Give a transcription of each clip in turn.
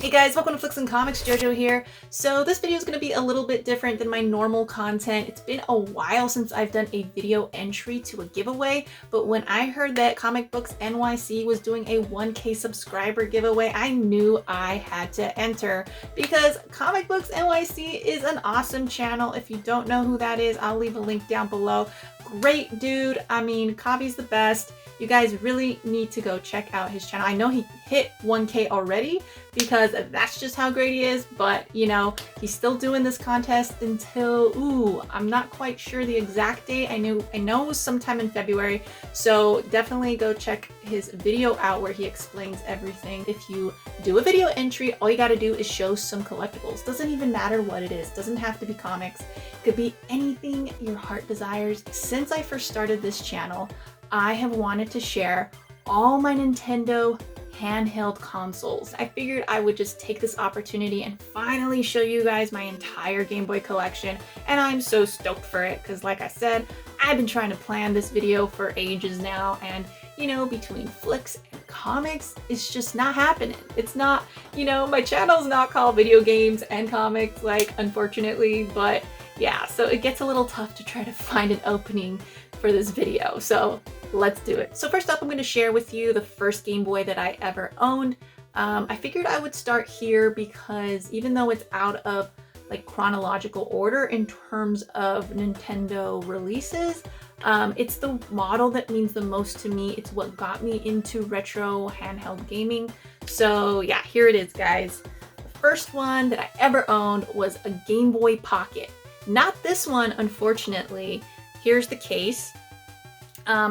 Hey guys, welcome to Flix and Comix. Jojo here. So this video is going to be a little bit different than my normal content. It's been a while since I've done a video entry to a giveaway, but when I heard that Comic Books NYC was doing a 1K subscriber giveaway, I knew I had to enter because Comic Books NYC is an awesome channel. If you don't know who that is, I'll leave a link down below. Great dude. I mean, Cobby's the best. You guys really need to go check out his channel. I know he hit 1K already because that's just how great he is, but you know, he's still doing this contest until, I'm not quite sure the exact date. I know it was sometime in February, so definitely go check his video out where he explains everything. If you do a video entry, all you got to do is show some collectibles. Doesn't even matter what it is. Doesn't have to be comics. It could be anything your heart desires. Since I first started this channel, I have wanted to share all my Nintendo handheld consoles. I figured I would just take this opportunity and finally show you guys my entire Game Boy collection, and I'm so stoked for it because, like I said, I've been trying to plan this video for ages now, and you know, between Flix and Comix, it's just not happening. It's not, you know, my channel's not called Video Games and Comics, like, unfortunately, but yeah, so it gets a little tough to try to find an opening for this video, so let's do it. So first up, I'm going to share with you the first Game Boy that I ever owned. I figured I would start here because even though it's out of like chronological order in terms of Nintendo releases, it's the model that means the most to me. It's what got me into retro handheld gaming. So yeah, here it is, guys. The first one that I ever owned was a Game Boy Pocket. Not this one, unfortunately. Here's the case.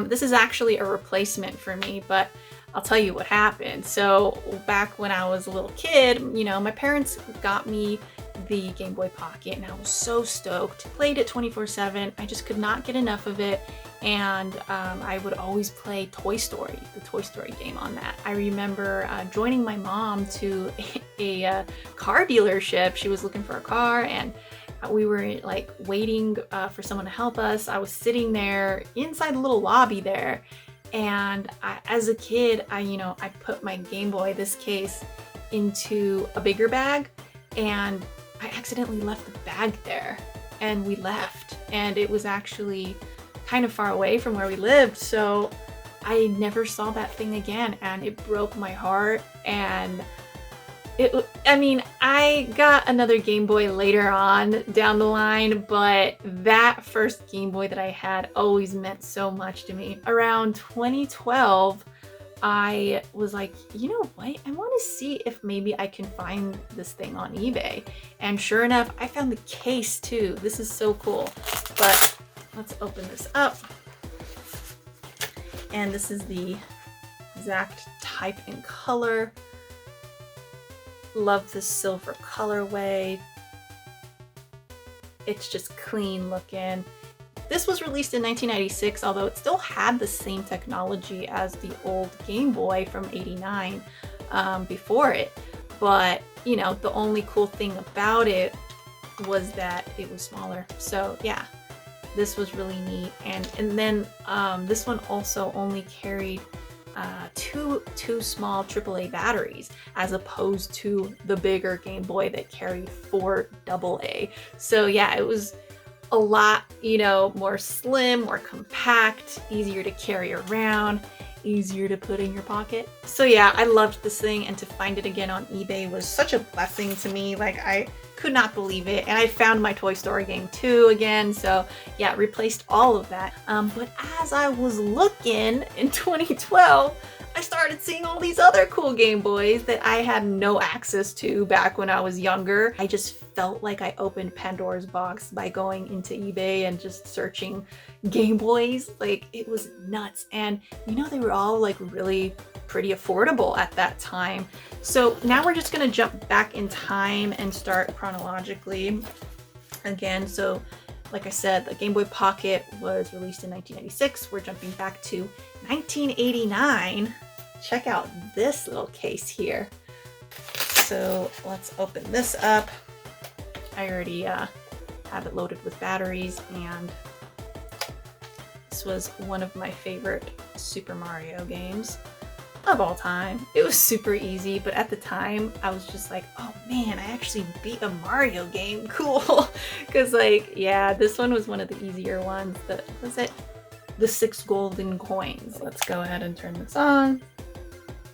This is actually a replacement for me, but I'll tell you what happened. So back when I was a little kid, you know, my parents got me the Game Boy Pocket and I was so stoked. Played it 24/7. I just could not get enough of it. And I would always play Toy Story, the Toy Story game on that. I remember joining my mom to a car dealership. She was looking for a car and we were like waiting for someone to help us. I was sitting there inside the little lobby there, and as a kid, I put my Game Boy, this case, into a bigger bag, and I accidentally left the bag there, and we left, and it was actually kind of far away from where we lived, so I never saw that thing again, and it broke my heart. And I got another Game Boy later on down the line, but that first Game Boy that I had always meant so much to me. Around 2012, I was like, you know what? I want to see if maybe I can find this thing on eBay. And sure enough, I found the case too. This is so cool. But let's open this up. And this is the exact type and color. Love the silver colorway. It's just clean looking. This was released in 1996, although it still had the same technology as the old Game Boy from '89 before it. But, you know, the only cool thing about it was that it was smaller. So yeah, this was really neat. And then this one also only carried two small AAA batteries, as opposed to the bigger Game Boy that carried 4 AA. So yeah, it was a lot, you know, more slim, more compact, easier to carry around, easier to put in your pocket. So yeah, I loved this thing, and to find it again on eBay was such a blessing to me. Like, I could not believe it. And I found my Toy Story game too again, so yeah, replaced all of that. But as I was looking in 2012, I started seeing all these other cool Game Boys that I had no access to back when I was younger. I just felt like I opened Pandora's box by going into eBay and just searching Game Boys. Like, it was nuts. And you know, they were all like really pretty affordable at that time. So now we're just gonna jump back in time and start chronologically again. So like I said, the Game Boy Pocket was released in 1996. We're jumping back to 1989. Check out this little case here. So let's open this up. I already have it loaded with batteries, and this was one of my favorite Super Mario games. of all time. It was super easy, but at the time I was just like, oh man, I actually beat a Mario game, cool. Cause like, yeah, this one was one of the easier ones. Was it the 6 golden coins? Let's go ahead and turn this on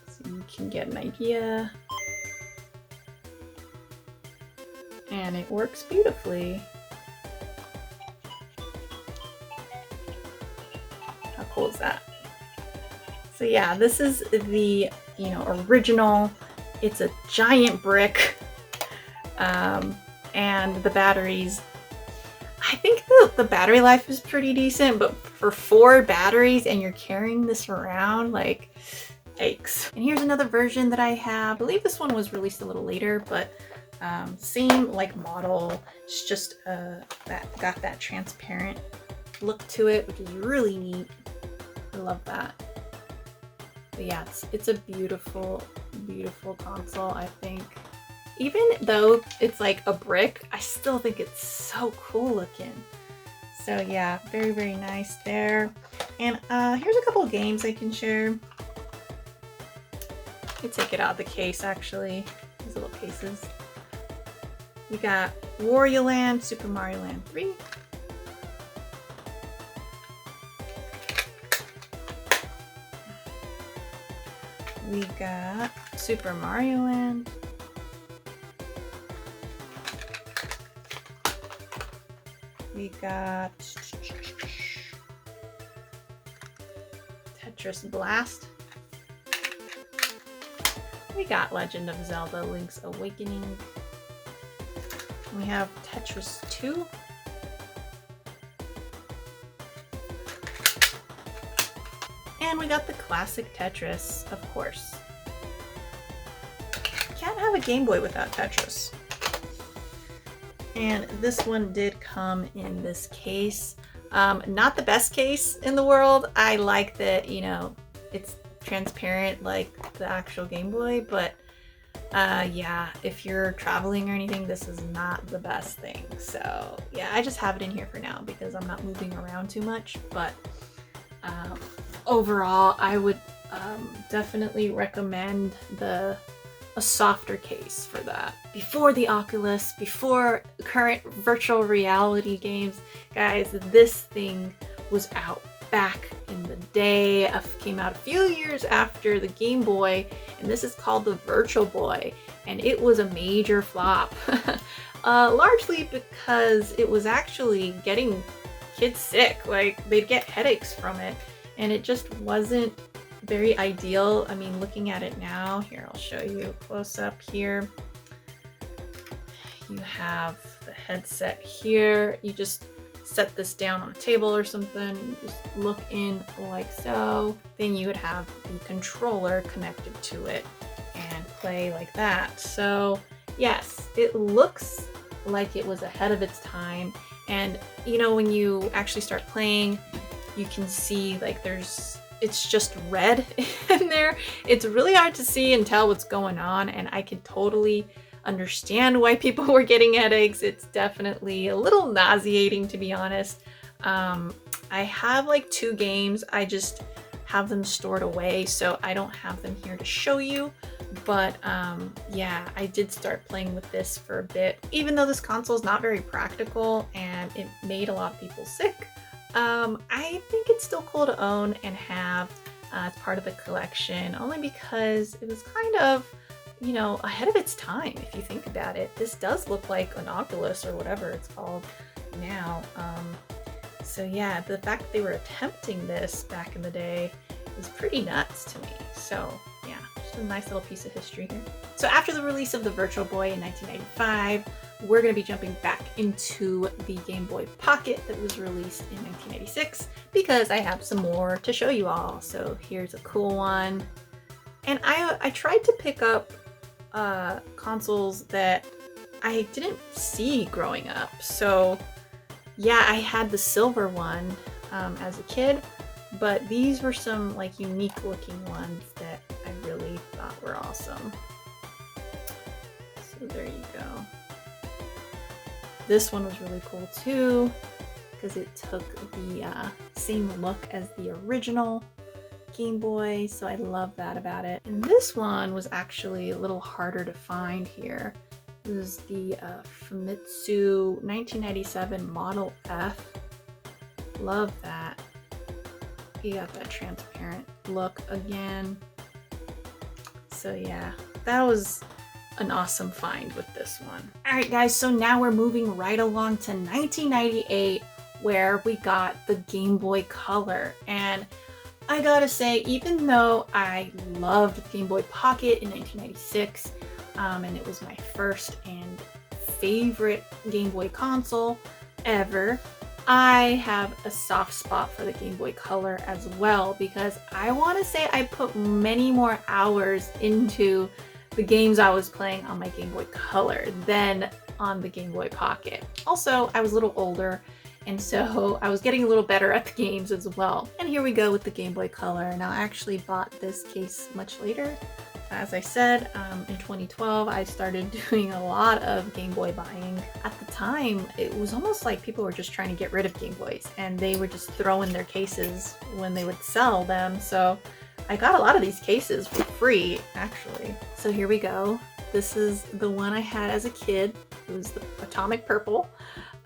so you can get an idea. And it works beautifully. How cool is that? So yeah, this is the, original. It's a giant brick. And the batteries, I think the battery life is pretty decent, but for 4 batteries and you're carrying this around, like, yikes. And here's another version that I have. I believe this one was released a little later, but same like model. It's just got that transparent look to it, which is really neat. I love that. But yeah, it's a beautiful, beautiful console, I think. Even though it's like a brick, I still think it's so cool looking. So yeah, very, very nice there. And here's a couple of games I can share. Let me take it out of the case, actually. These little cases. We got Wario Land, Super Mario Land 3. We got Super Mario Land. We got Tetris Blast. We got Legend of Zelda Link's Awakening. We have Tetris 2. And we got the classic Tetris, of course. Can't have a Game Boy without Tetris. And this one did come in this case. Not the best case in the world. I like that, it's transparent like the actual Game Boy, but yeah, if you're traveling or anything, this is not the best thing. So yeah, I just have it in here for now because I'm not moving around too much, but overall, I would definitely recommend a softer case for that. Before the Oculus, before current virtual reality games, guys, this thing was out back in the day. Came out a few years after the Game Boy, and this is called the Virtual Boy, and it was a major flop. Largely because it was actually getting kids sick. Like, they'd get headaches from it, and it just wasn't very ideal. I mean, looking at it now, here, I'll show you close up here. You have the headset here. You just set this down on a table or something. You just look in like so. Then you would have the controller connected to it and play like that. So yes, it looks like it was ahead of its time. And when you actually start playing, you can see like it's just red in there. It's really hard to see and tell what's going on, and I can totally understand why people were getting headaches. It's definitely a little nauseating, to be honest. I have like 2 games. I just have them stored away, so I don't have them here to show you. But yeah, I did start playing with this for a bit. Even though this console is not very practical and it made a lot of people sick, I think it's still cool to own and have as part of the collection, only because it was kind of, ahead of its time, if you think about it. This does look like an Oculus or whatever it's called now. So yeah, the fact that they were attempting this back in the day is pretty nuts to me. So yeah, just a nice little piece of history here. So after the release of the Virtual Boy in 1995, we're going to be jumping back into the Game Boy Pocket that was released in 1996 because I have some more to show you all. So here's a cool one. And I tried to pick up consoles that I didn't see growing up. So yeah, I had the silver one as a kid, but these were some like unique looking ones that I really thought were awesome. So there you go. This one was really cool too because it took the same look as the original. Game Boy, so I love that about it. And this one was actually a little harder to find here. This is the Famitsu 1997 Model F. Love that. You got that transparent look again. So yeah, that was an awesome find with this one. All right guys, so now we're moving right along to 1998 where we got the Game Boy Color. And I gotta say, even though I loved Game Boy Pocket in 1996, and it was my first and favorite Game Boy console ever, I have a soft spot for the Game Boy Color as well, because I want to say I put many more hours into the games I was playing on my Game Boy Color than on the Game Boy Pocket. Also, I was a little older, and so I was getting a little better at the games as well. And here we go with the Game Boy Color. Now, I actually bought this case much later. As I said, in 2012, I started doing a lot of Game Boy buying. At the time, it was almost like people were just trying to get rid of Game Boys, and they would just throw in their cases when they would sell them. So I got a lot of these cases for free, actually. So here we go. This is the one I had as a kid. It was the Atomic Purple.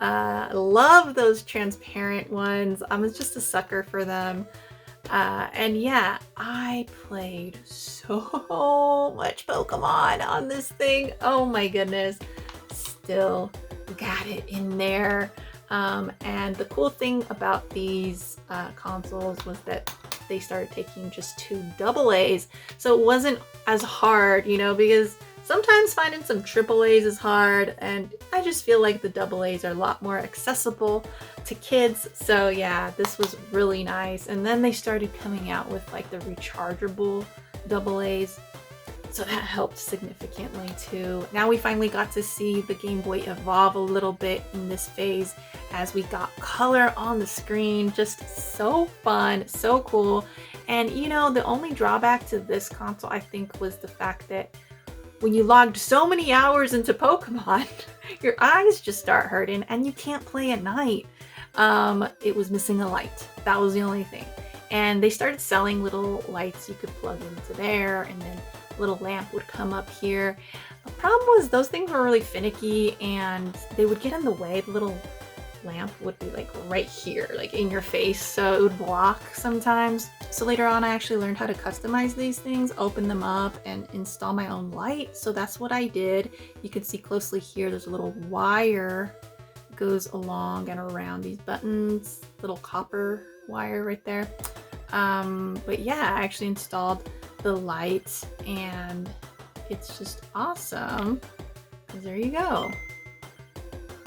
I love those transparent ones. I was just a sucker for them. And yeah, I played so much Pokemon on this thing. Oh my goodness. Still got it in there. And the cool thing about these consoles was that they started taking just 2 AA's. So it wasn't as hard, you know, because sometimes finding some AAA's is hard, and I just feel like the AA's are a lot more accessible to kids. So yeah, this was really nice. And then they started coming out with like the rechargeable AA's. So that helped significantly too. Now we finally got to see the Game Boy evolve a little bit in this phase as we got color on the screen. Just so fun, so cool. And you know, the only drawback to this console, I think, was the fact that when you logged so many hours into Pokemon, your eyes just start hurting and you can't play at night. It was missing a light. That was the only thing. And they started selling little lights you could plug into there, and then a little lamp would come up here. The problem was those things were really finicky and they would get in the way. The little lamp would be like right here, like in your face, so it would block sometimes. So later on, I actually learned how to customize these things, open them up, and install my own light. So that's what I did. You can see closely here, there's a little wire that goes along and around these buttons, little copper wire right there. But yeah, I actually installed the light, and it's just awesome, because there you go.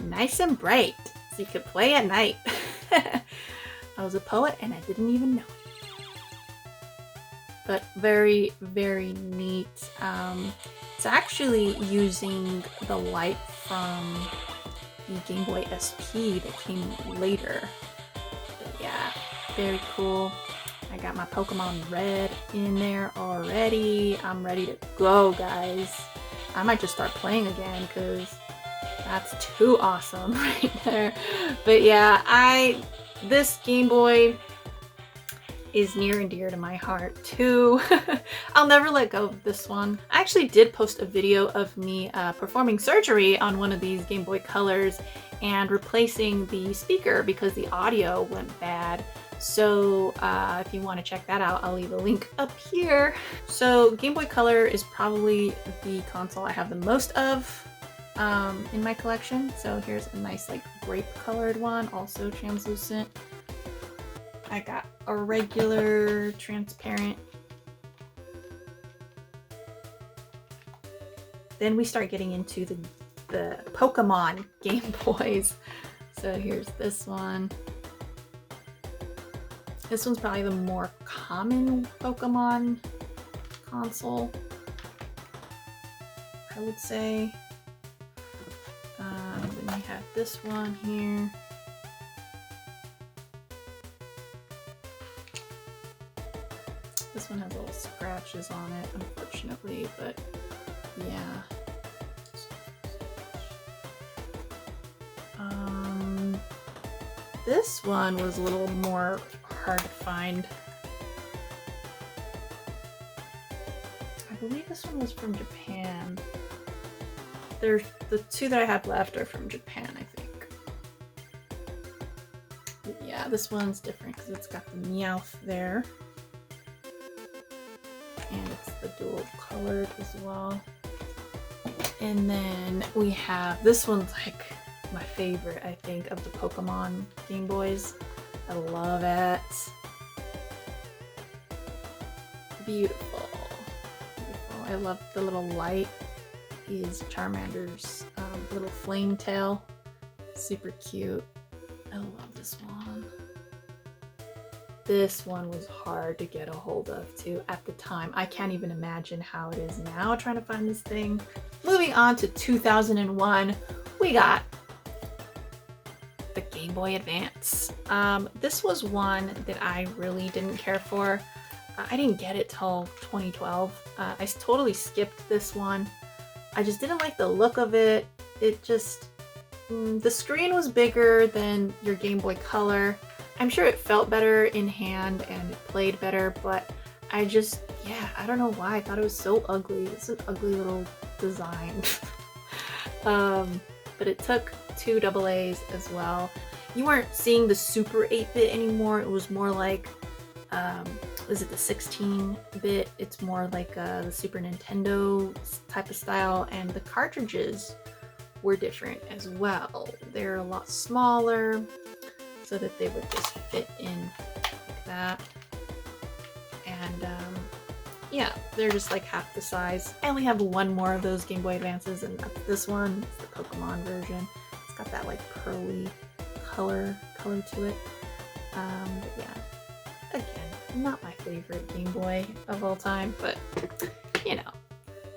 Nice and bright. So you could play at night. I was a poet and I didn't even know it. But very, very neat. It's actually using the light from the Game Boy SP that came later. But yeah, very cool. I got my Pokemon Red in there already. I'm ready to go, guys. I might just start playing again because that's too awesome right there. But yeah, this Game Boy is near and dear to my heart too. I'll never let go of this one. I actually did post a video of me performing surgery on one of these Game Boy Colors and replacing the speaker because the audio went bad. So if you want to check that out, I'll leave a link up here. So Game Boy Color is probably the console I have the most of in my collection. So here's a nice like grape colored one, also translucent. I got a regular transparent. Then we start getting into the Pokemon Game Boys. So here's this one. This one's probably the more common Pokemon console, I would say. Then we have this one here. This one has little scratches on it, unfortunately, but yeah. This one was a little more hard to find. believe this one was from Japan. The two that I have left are from Japan, I think. Yeah, this one's different because it's got the Meowth there. And it's the dual colored as well. And then we have, this one's like my favorite, I think, of the Pokemon Game Boys. I love it. Beautiful. Beautiful. I love the little light. Is Charmander's little flame tail. Super cute. I love this one. This one was hard to get a hold of too at the time. I can't even imagine how it is now trying to find this thing. Moving on to 2001, we got the Game Boy Advance. This was one that I really didn't care for. I didn't get it till 2012. I totally skipped this one. I just didn't like the look of it. It just, the screen was bigger than your Game Boy Color. I'm sure it felt better in hand and it played better, but I just, yeah, I don't know why. I thought it was so ugly. It's an ugly little design. But it took 2 AA's as well. You weren't seeing the Super 8-bit anymore. It was more like, is it the 16-bit? It's more like the Super Nintendo type of style, and the cartridges were different as well. They're a lot smaller so that they would just fit in like that. And yeah, they're just like half the size. I only have one more of those Game Boy Advances, and that's this one. It's the Pokemon version. It's got that like pearly color to it. But yeah, again, not my favorite Game Boy of all time, but you know,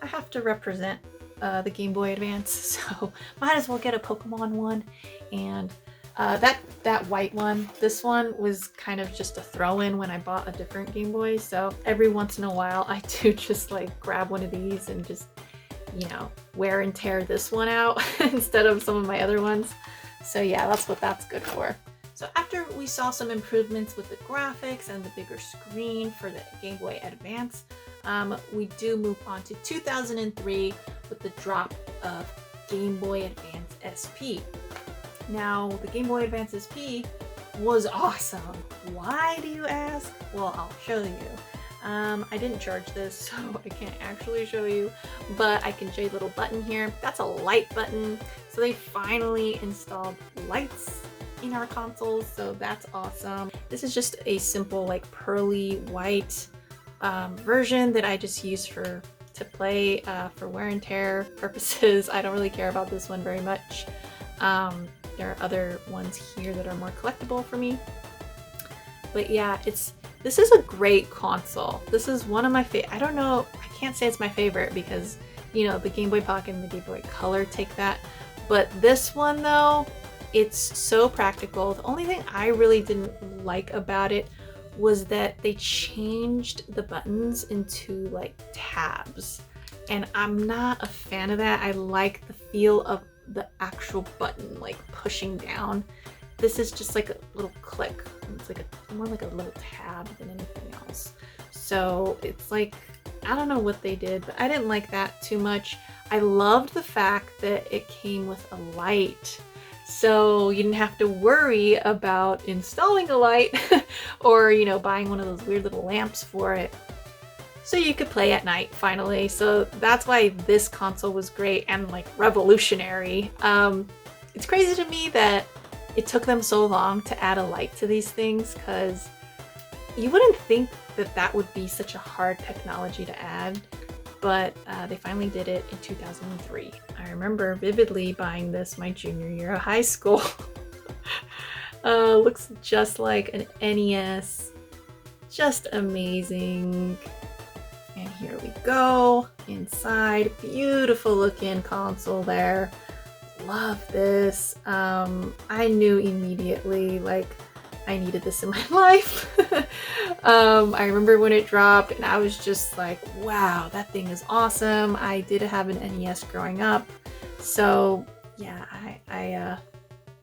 I have to represent the Game Boy Advance, so might as well get a Pokemon one. And that white one, this one was kind of just a throw-in when I bought a different Game Boy, so every once in a while I do just like grab one of these and just, you know, wear and tear this one out instead of some of my other ones. So yeah, that's what that's good for. So after we saw some improvements with the graphics and the bigger screen for the Game Boy Advance, we do move on to 2003 with the drop of Game Boy Advance SP. Now, the Game Boy Advance SP was awesome. Why, do you ask? Well, I'll show you. I didn't charge this, so I can't actually show you, but I can show you a little button here. That's a light button. So they finally installed lights in our consoles, so that's awesome. This is just a simple like pearly white version that I just use to play for wear and tear purposes. I don't really care about this one very much. There are other ones here that are more collectible for me. But yeah, this is a great console. This is one of my favorite. I don't know, I can't say it's my favorite because, you know, the Game Boy Pocket and the Game Boy Color take that. But this one though, it's so practical. The only thing I really didn't like about it was that they changed the buttons into like tabs. And I'm not a fan of that. I like the feel of the actual button, like pushing down. This is just like a little click. It's like more like a little tab than anything else. So it's like, I don't know what they did, but I didn't like that too much. I loved the fact that it came with a light. So you didn't have to worry about installing a light or, you know, buying one of those weird little lamps for it. So you could play at night finally. So that's why this console was great and like revolutionary. It's crazy to me that it took them so long to add a light to these things, because you wouldn't think that that would be such a hard technology to add, but they finally did it in 2003. I remember vividly buying this my junior year of high school. Looks just like an NES, just amazing. And here we go inside. Beautiful looking console there. Love this. I knew immediately like I needed this in my life. I remember when it dropped and I was just like, wow, that thing is awesome. I did have an NES growing up. So yeah, I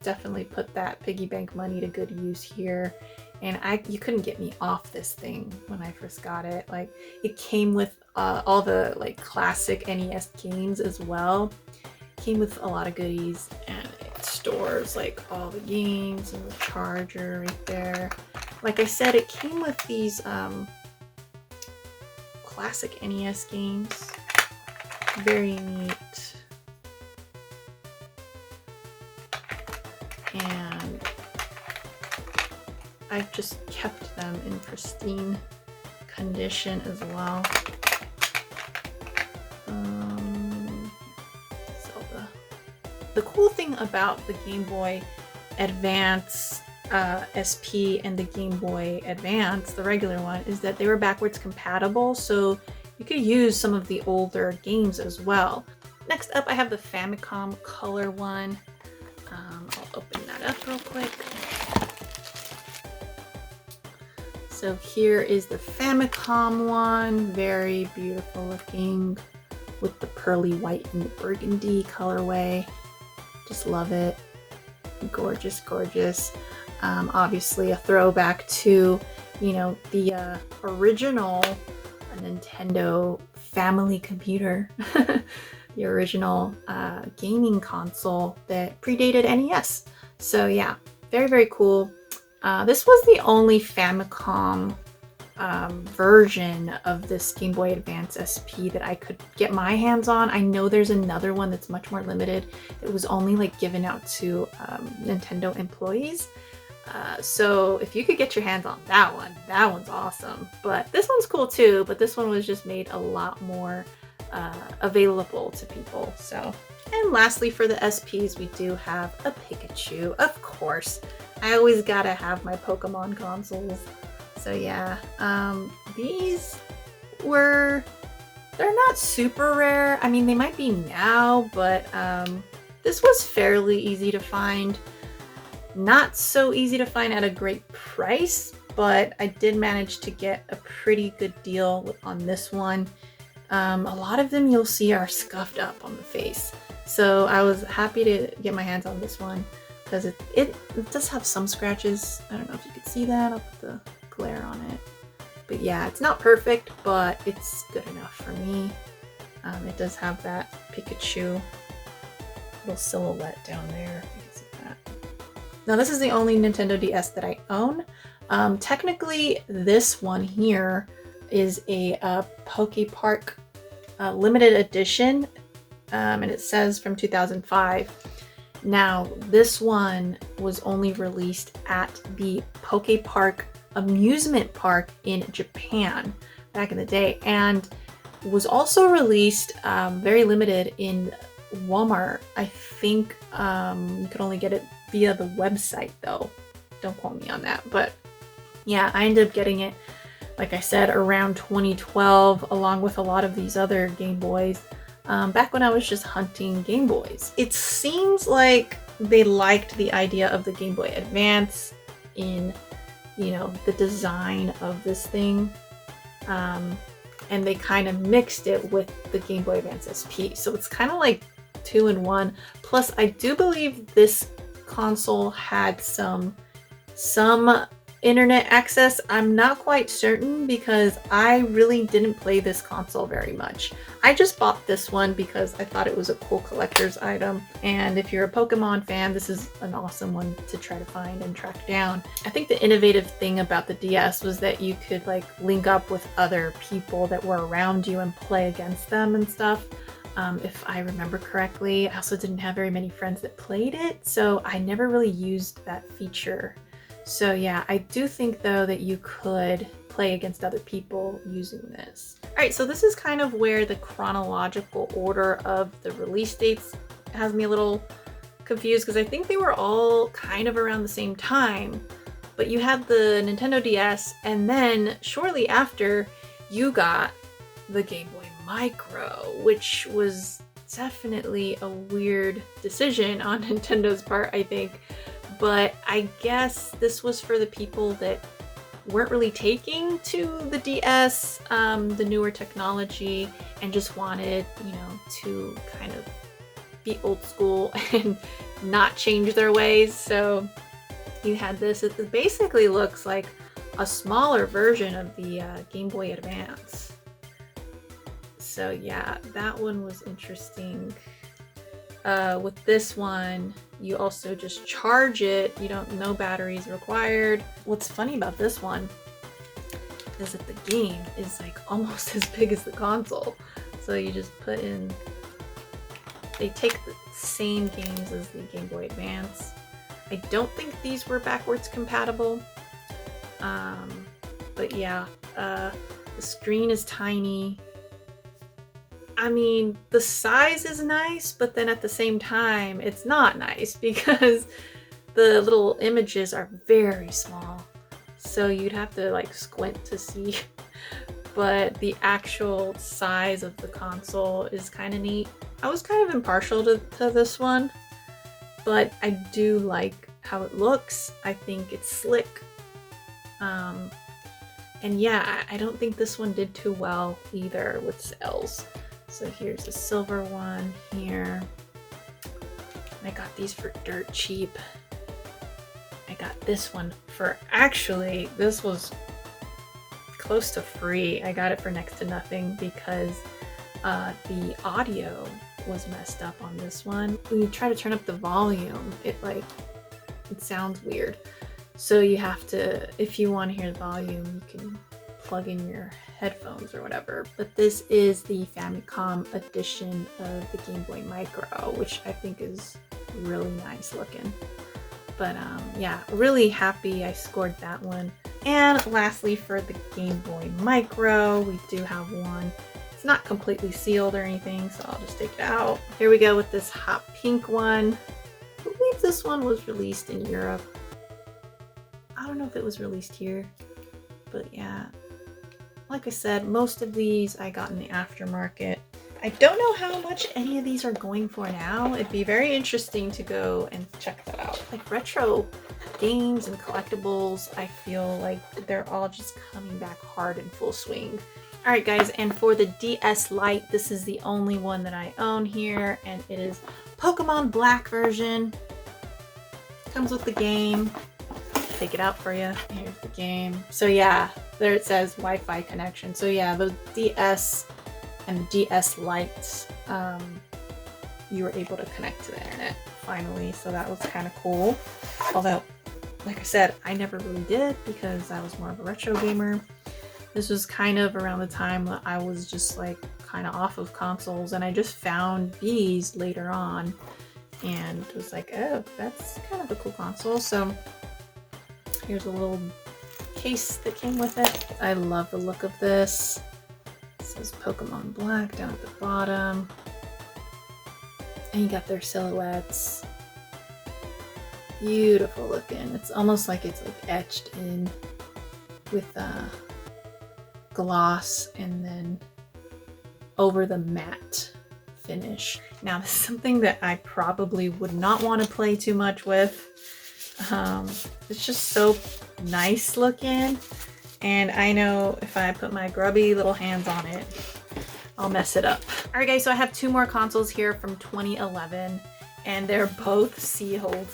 definitely put that piggy bank money to good use here. And you couldn't get me off this thing when I first got it. Like, it came with all the like classic NES games as well. It came with a lot of goodies, and it stores like all the games and the charger right there. Like I said, it came with these classic NES games. Very neat. And I've just kept them in pristine condition as well. The cool thing about the Game Boy Advance SP and the Game Boy Advance, the regular one, is that they were backwards compatible, so you could use some of the older games as well. Next up, I have the Famicom Color one. I'll open that up real quick. So here is the Famicom one, very beautiful looking with the pearly white and burgundy colorway. Just love it. Gorgeous, gorgeous. Obviously a throwback to, you know, the original Nintendo family computer. The original gaming console that predated NES. So yeah, very, very cool. This was the only Famicom version of this Game Boy Advance SP that I could get my hands on. I know there's another one that's much more limited. It was only like given out to Nintendo employees. So if you could get your hands on that one's awesome. But this one's cool too, but this one was just made a lot more available to people. So, and lastly, for the SPs, we do have a Pikachu. Of course, I always gotta have my Pokemon consoles. So yeah, these they're not super rare. I mean, they might be now, but this was fairly easy to find. Not so easy to find at a great price, but I did manage to get a pretty good deal on this one. A lot of them you'll see are scuffed up on the face. So I was happy to get my hands on this one because it does have some scratches. I don't know if you could see that. I'll put the glare on it. But yeah, it's not perfect, but it's good enough for me. It does have that Pikachu little silhouette down there. You can see that. Now this is the only Nintendo DS that I own. Technically, this one here is a Poke Park limited edition, and it says from 2005. Now, this one was only released at the Poke Park amusement park in Japan back in the day, and was also released very limited in Walmart. I think you could only get it via the website though. Don't quote me on that, but yeah, I ended up getting it, like I said, around 2012, along with a lot of these other Game Boys, back when I was just hunting Game Boys. It seems like they liked the idea of the Game Boy Advance in, you know, the design of this thing, and they kind of mixed it with the Game Boy Advance SP. So it's kind of like 2-in-1. Plus, I do believe this console had some internet access. I'm not quite certain because I really didn't play this console very much. I just bought this one because I thought it was a cool collector's item, and if you're a Pokemon fan, this is an awesome one to try to find and track down. I think the innovative thing about the DS was that you could like link up with other people that were around you and play against them and stuff. If I remember correctly. I also didn't have very many friends that played it, so I never really used that feature. So yeah, I do think though that you could play against other people using this. All right, so this is kind of where the chronological order of the release dates has me a little confused, because I think they were all kind of around the same time. But you had the Nintendo DS, and then shortly after you got the Game Boy Micro, which was definitely a weird decision on Nintendo's part, I think. But I guess this was for the people that weren't really taking to the DS, the newer technology, and just wanted, you know, to kind of be old school and not change their ways. So you had this. It basically looks like a smaller version of the Game Boy Advance. So yeah, that one was interesting. With this one, you also just charge it. You don't, no batteries required. What's funny about this one is that the game is like almost as big as the console. So you just put in, they take the same games as the Game Boy Advance. I don't think these were backwards compatible. But yeah, the screen is tiny. I mean, the size is nice, but then at the same time, it's not nice because the little images are very small. So you'd have to like squint to see. But the actual size of the console is kind of neat. I was kind of impartial to this one, but I do like how it looks. I think it's slick. And yeah, I don't think this one did too well either with sales. So here's a silver one here. I got these for dirt cheap. I got this one for, actually, this was close to free. I got it for next to nothing because the audio was messed up on this one. When you try to turn up the volume, it sounds weird. So you have to, if you want to hear the volume, you can plug in your headphones or whatever. But this is the Famicom edition of the Game Boy Micro, which I think is really nice looking. But yeah, really happy I scored that one. And lastly, for the Game Boy Micro, we do have one. It's not completely sealed or anything, so I'll just take it out. Here we go with this hot pink one. I believe this one was released in Europe. I don't know if it was released here, but yeah. Like I said, most of these I got in the aftermarket. I don't know how much any of these are going for now. It'd be very interesting to go and check that out. Like retro games and collectibles, I feel like they're all just coming back hard in full swing. Alright guys, and for the DS Lite, this is the only one that I own here, and it is Pokemon Black version. Comes with the game. Take it out for you. Here's the game. So yeah, there it says Wi-Fi connection. So yeah, the DS and the DS Lite, you were able to connect to the internet finally. So that was kind of cool. Although, like I said, I never really did because I was more of a retro gamer. This was kind of around the time that I was just like kind of off of consoles, and I just found these later on and was like, oh, that's kind of a cool console. So here's a little case that came with it. I love the look of this. It says Pokemon Black down at the bottom. And you got their silhouettes. Beautiful looking. It's almost like it's like etched in with gloss and then over the matte finish. Now this is something that I probably would not want to play too much with. It's just so nice looking, and I know if I put my grubby little hands on it, I'll mess it up. Alright guys, so I have two more consoles here from 2011, and they're both sealed,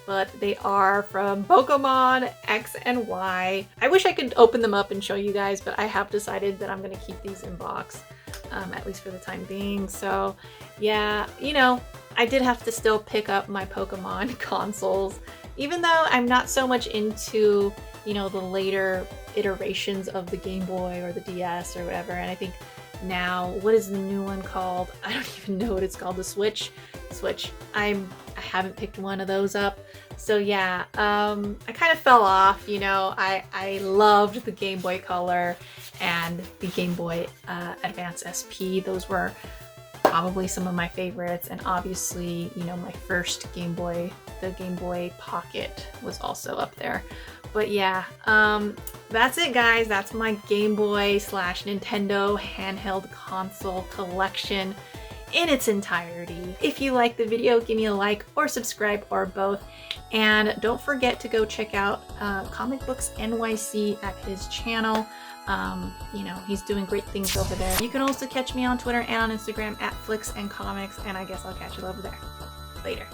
but they are from Pokemon X and Y. I wish I could open them up and show you guys, but I have decided that I'm going to keep these in box, at least for the time being. So yeah, you know, I did have to still pick up my Pokemon consoles, even though I'm not so much into, you know, the later iterations of the Game Boy or the DS or whatever. And I think now, what is the new one called? I don't even know what it's called. The Switch. I haven't picked one of those up. So yeah, I kind of fell off, you know. I loved the Game Boy Color and the Game Boy Advance SP. Those were probably some of my favorites, and obviously, you know, my first Game Boy, the Game Boy Pocket, was also up there. But yeah, that's it guys. That's my Game Boy / Nintendo handheld console collection in its entirety. If you like the video, give me a like or subscribe or both. And don't forget to go check out Comic Books NYC at his channel. You know, he's doing great things over there. You can also catch me on Twitter and on Instagram at Flix and Comix, and I guess I'll catch you over there. Later.